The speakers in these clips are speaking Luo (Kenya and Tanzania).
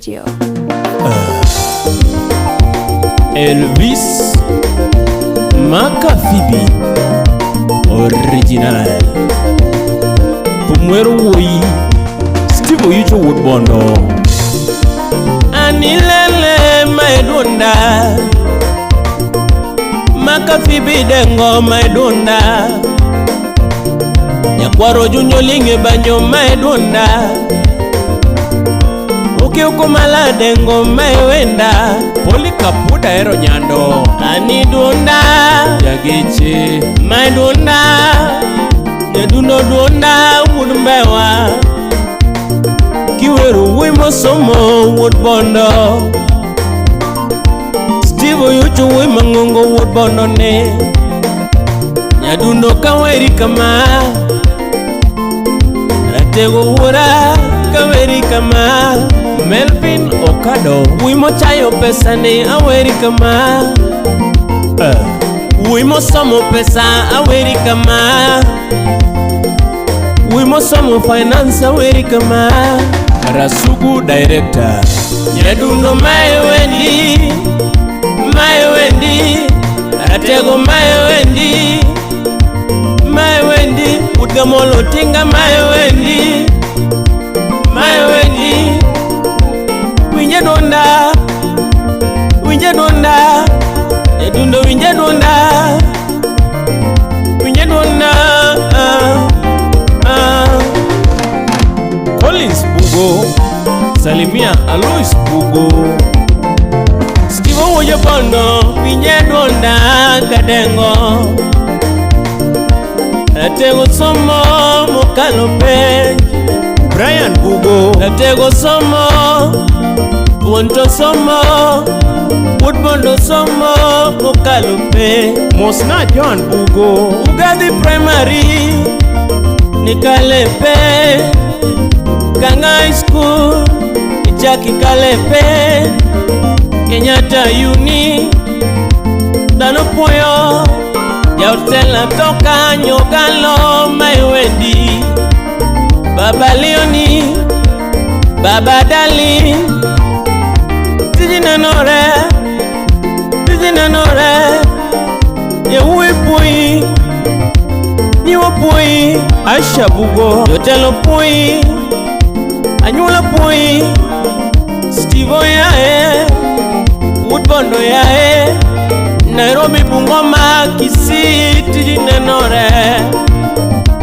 Radio. Elvis Makafibi Original Pumwero Woi Steve Oyucho Woodbondo Anilele Maidunda Makafibi Dengo Maidunda Nyakwaro Junyo Linge Banyo Maidunda Ukiukumala Dengo Maiwenda Poli Kapuda Ero Nyando Anidunda Jagichi Maidunda Nyadundo Dunda Woodmbewa Kiweru Wimo Somo Woodbondo Steve Oyucho Wima Ngongo Woodbondo ne Nyadundo Kaweri Kama Ratego Wura Kaweri Kama Melvin Okado Wimo Chayo Pesa ne Aweri Kama Wimo Somo Pesa Aweri Kama Wimo Somo Finance Aweri Kama Rasugu Director Nyadundo Maewendi Maewendi Ratego Maewendi Maewendi Udgamolo Tinga Maewendi Maewendi Winja donda Nyadundo winja donda Collins Bugo Salimia Alois Bugo Steve Woodbondo winja donda Kadengo Atego Somo Mokalope Brian Bugo Atego Somo Wonto Somo Woodbondo Somo Mokalope Mosna John Bugo Ugadi Primary Nikalepe Kanga High School Ichaki Kalepe Kenyatta Uni Dano Poyo Yautela Toka Nyogalo Maewendi Baba Leoni Baba Dali Tijina Nore Yewe Pui Niwa Pui Aisha Bugo Yotelo Pui Anyula Pui Steve Yae Woodbondo Yae Nairobi Bungoma Kisii Tijina Nore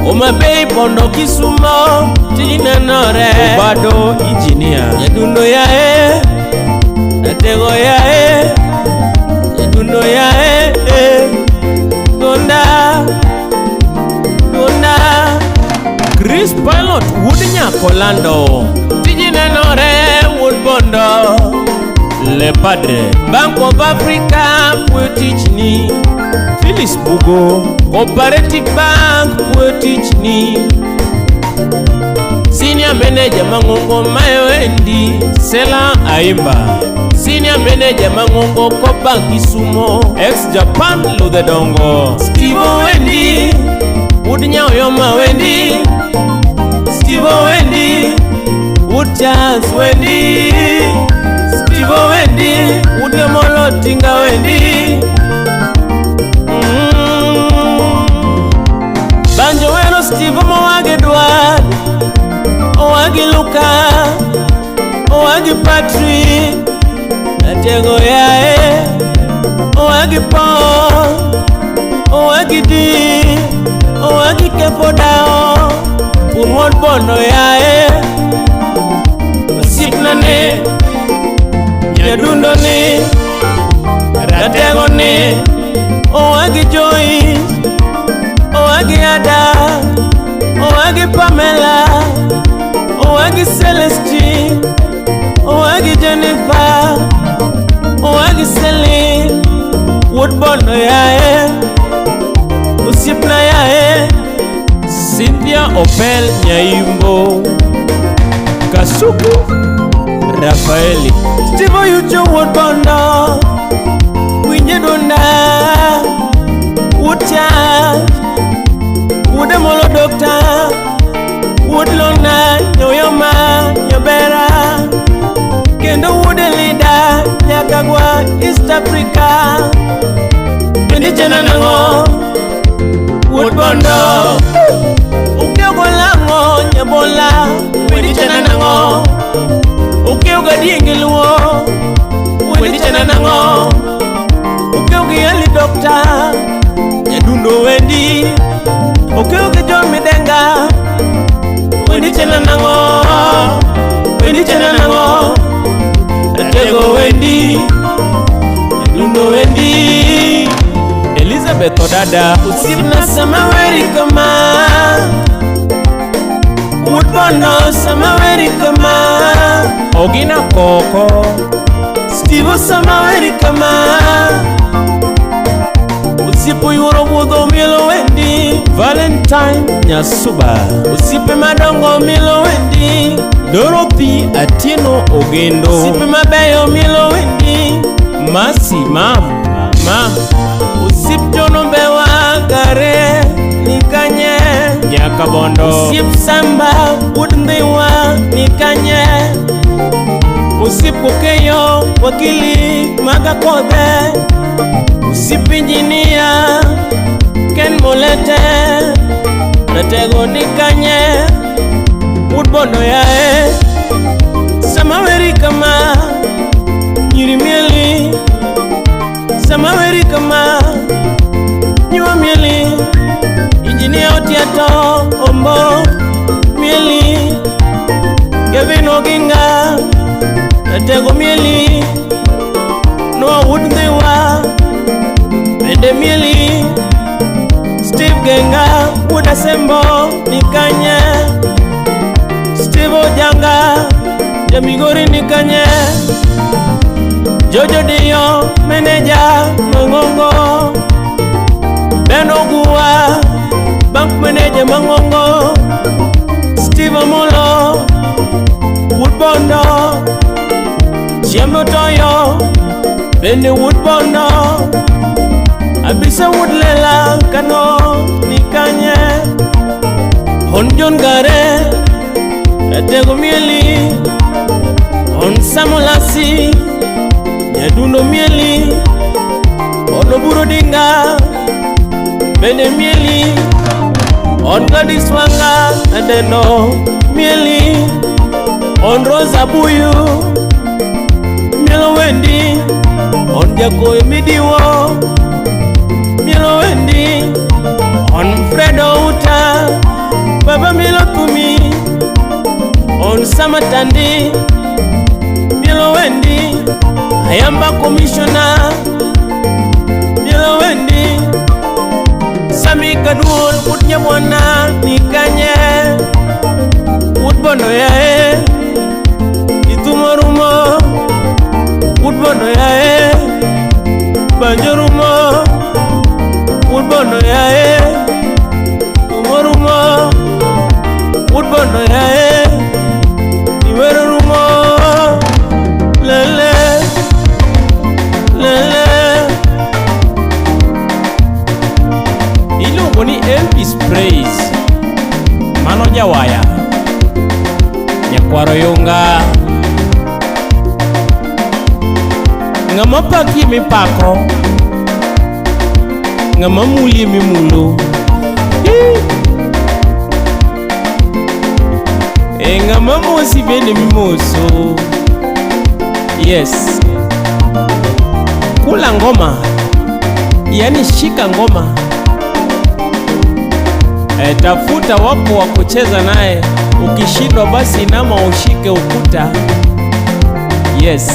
Oma Bay Bondo Kisumo Tijina Nore Obado Engineer Nyadundo Yae Natego Yae Nyadundo Yae Donda Chris Pilot Woodnya Kolando Tijina Nore Woodbondo Le Padre Bank of Africa Pwetichni Phyllis Bugo Cooperative Bank Pwetichni Senior Manager Mangongo Maewendi Sela Aimba Senior Manager Mangongo Kopa Kisumo Ex-Japan Ludedongo Steve Wendi Woodnya Oyoma Wendi Steve Wendi Woodchance Wendi Steve Wendi Woodemolo Tinga Wendi Banjo Wero Steve Mwage Edward Owagi Luka Owagi Patrick Natego Yae Owagi Paul Owagi D Owagi Kepodao Woodbondo Yae Sipna ne Nyadundo ne Ratego ne Owagi Joy Owagi Ada Owagi Pamela Owagi Celestine Owagi Jennifer Owagi Celine Woodbondo Yae Usipna Yae Cynthia Opel Nyaimbo Kasuku Rafaeli Steve Oyucho Woodbondo Winja donda Woodchat Woodemolo Doctor Woodlona Nyoyoma Nyobera East Africa. Wendi chena nango Wood Bondo. Ukiogo lango Nyabola. Wendi chena nango. Ukiogo Diengilwo. Wendi chena nango. Ukiogo Yali Doctor. Nyadundo wendi. Ukiogo John Midenga. Wendi chena nango. Wendi chena nango. Atego wendi. Nyadundo wendi. Elizabeth Odada. Usipna samaweri kama Wood Bondo samaweri kama Ogina Koko Steve samaweri kama Usipo yuro budho milo wendi Valentine Nyasuba Usipe madongo milo wendi Dorothy Atieno Ogendo Usipe mabeyo milo wendi Masi mam Usip jono bewa gare Nikanye Nyakabondo Usip samba udndewa Nikanye Usip kukeyo wakili Magakode Usip injinia Ken Molete Natego nikanye Wood Bondo yae Samaweri kama Nyirimieli Samaweri kama Nyua mieli Engineer Otiato Ombo mieli Kevin Oginga Natego mieli Noah Woodndewa Bende mieli Steve Genga Wood Asembo Nikanye Steve Ojanga Jamigori Nikanye Jojo Dio, manager, Mangongo Benogua, bank manager, Mangongo Steve Amolo, Wood Bondo Chiambo Toyo, Bende Wood Bondo Abisa Woodlela, Kano, Nikanye On John Gare, Atego Mieli On Samolasi Nyadundo mieli Ono Burodinga Bende mieli On Gladys Wanga Adeno mieli On Rosa Buyu Mielo Wendi On Jako Emidiwo Mielo Wendi On Fredo Uta Baba Mielo Kumi On Samatandi Mielo Wendi Ayamba Commissioner Mielo Wendi Sami Kadul Wood Nyamwana Nikanye Wood Bondo yae Itumarumo Wood Bondo yae Banjorumo Wood Bondo yae Itumarumo Wood Bondo yae Niwerumo Lele Iluongo ni Elvis Praise Mano Jawaya Nyakwaro Yunga Ngama paki mipako Ngama muli mimulo Ngama mosi bende mimoso Yes Kula ngoma Yani shika ngoma Tafuta wapo wa kucheza naye Ukishindwa basi inama ushike ukuta Yes